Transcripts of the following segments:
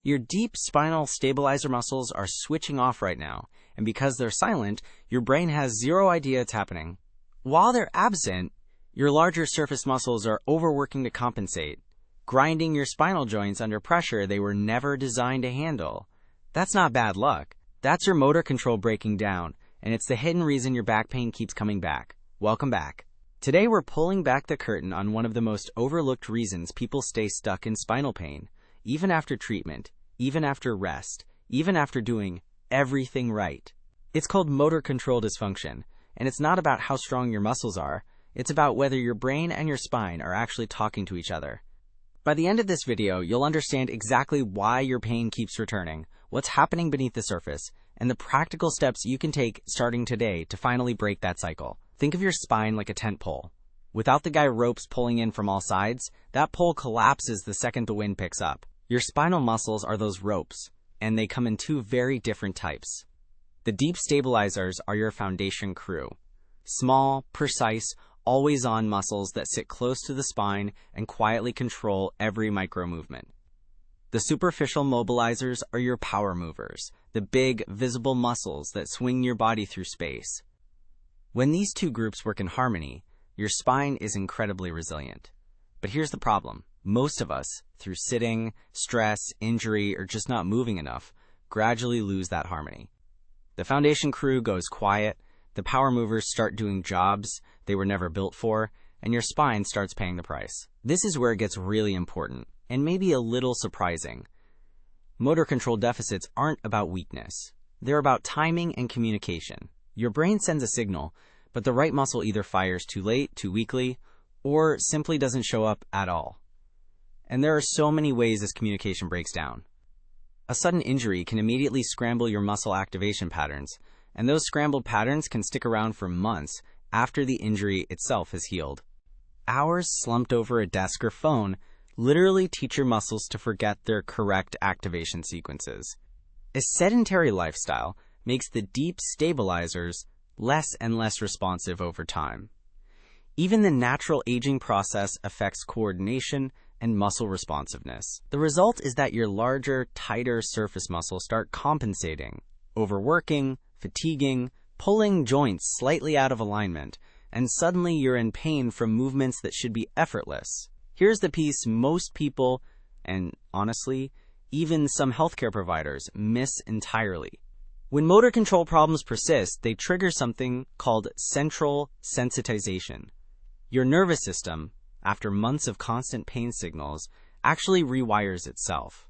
Your deep spinal stabilizer muscles are switching off right now, and because they're silent, your brain has zero idea it's happening. While they're absent, your larger surface muscles are overworking to compensate, grinding your spinal joints under pressure they were never designed to handle. That's not bad luck. That's your motor control breaking down, and it's the hidden reason your back pain keeps coming back. Welcome back. Today we're pulling back the curtain on one of the most overlooked reasons people stay stuck in spinal pain, even after treatment, even after rest, even after doing everything right. It's called motor control dysfunction, and it's not about how strong your muscles are, it's about whether your brain and your spine are actually talking to each other. By the end of this video, you'll understand exactly why your pain keeps returning, what's happening beneath the surface, and the practical steps you can take starting today to finally break that cycle. Think of your spine like a tent pole. Without the guy ropes pulling in from all sides, that pole collapses the second the wind picks up. Your spinal muscles are those ropes, and they come in two very different types. The deep stabilizers are your foundation crew. Small, precise, always-on muscles that sit close to the spine and quietly control every micro-movement. The superficial mobilizers are your power movers, the big, visible muscles that swing your body through space. When these two groups work in harmony, your spine is incredibly resilient. But here's the problem. Most of us, through sitting, stress, injury, or just not moving enough, gradually lose that harmony. The foundation crew goes quiet, the power movers start doing jobs they were never built for, and your spine starts paying the price. This is where it gets really important, and maybe a little surprising. Motor control deficits aren't about weakness. They're about timing and communication. Your brain sends a signal, but the right muscle either fires too late, too weakly, or simply doesn't show up at all. And there are so many ways this communication breaks down. A sudden injury can immediately scramble your muscle activation patterns, and those scrambled patterns can stick around for months after the injury itself has healed. Hours slumped over a desk or phone literally teach your muscles to forget their correct activation sequences. A sedentary lifestyle makes the deep stabilizers less and less responsive over time. Even the natural aging process affects coordination and muscle responsiveness. The result is that your larger, tighter surface muscles start compensating, overworking, fatiguing, pulling joints slightly out of alignment, and suddenly you're in pain from movements that should be effortless. Here's the piece most people, and honestly, even some healthcare providers, miss entirely. When motor control problems persist, they trigger something called central sensitization. Your nervous system, after months of constant pain signals, actually rewires itself.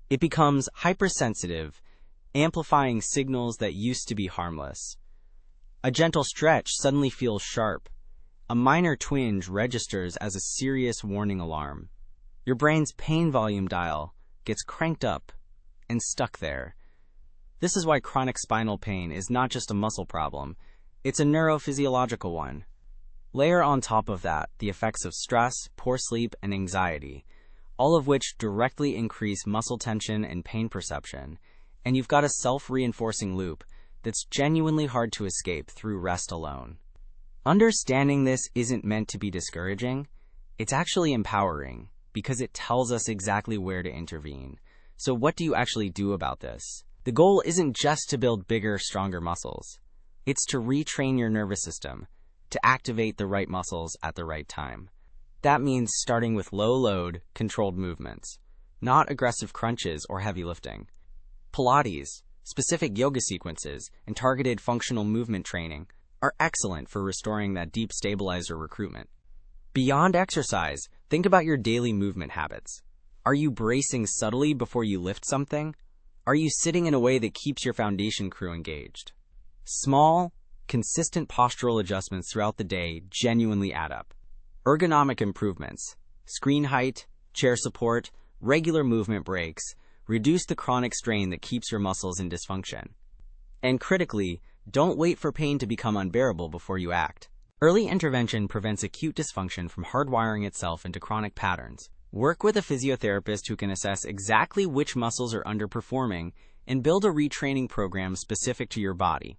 It becomes hypersensitive, amplifying signals that used to be harmless. A gentle stretch suddenly feels sharp. A minor twinge registers as a serious warning alarm. Your brain's pain volume dial gets cranked up and stuck there. This is why chronic spinal pain is not just a muscle problem, it's a neurophysiological one. Layer on top of that the effects of stress, poor sleep, and anxiety, all of which directly increase muscle tension and pain perception, and you've got a self-reinforcing loop that's genuinely hard to escape through rest alone. Understanding this isn't meant to be discouraging, it's actually empowering, because it tells us exactly where to intervene. So what do you actually do about this? The goal isn't just to build bigger, stronger muscles. It's to retrain your nervous system, to activate the right muscles at the right time. That means starting with low-load, controlled movements, not aggressive crunches or heavy lifting. Pilates, specific yoga sequences, and targeted functional movement training are excellent for restoring that deep stabilizer recruitment. Beyond exercise, think about your daily movement habits. Are you bracing subtly before you lift something? Are you sitting in a way that keeps your foundation crew engaged? Small, consistent postural adjustments throughout the day genuinely add up. Ergonomic improvements, screen height, chair support, regular movement breaks, reduce the chronic strain that keeps your muscles in dysfunction. And critically, don't wait for pain to become unbearable before you act. Early intervention prevents acute dysfunction from hardwiring itself into chronic patterns. Work with a physiotherapist who can assess exactly which muscles are underperforming and build a retraining program specific to your body.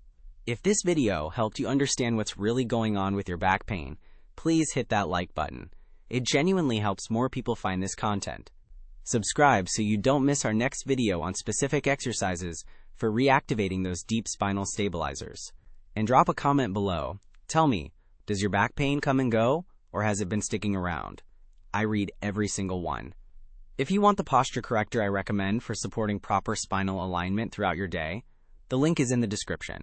If this video helped you understand what's really going on with your back pain, please hit that like button. It genuinely helps more people find this content. Subscribe so you don't miss our next video on specific exercises for reactivating those deep spinal stabilizers. And drop a comment below. Tell me, does your back pain come and go, or has it been sticking around? I read every single one. If you want the posture corrector I recommend for supporting proper spinal alignment throughout your day, the link is in the description.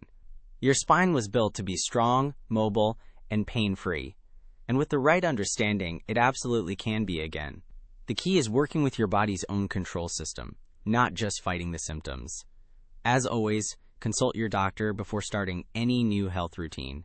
Your spine was built to be strong, mobile, and pain-free. And with the right understanding, it absolutely can be again. The key is working with your body's own control system, not just fighting the symptoms. As always, consult your doctor before starting any new health routine.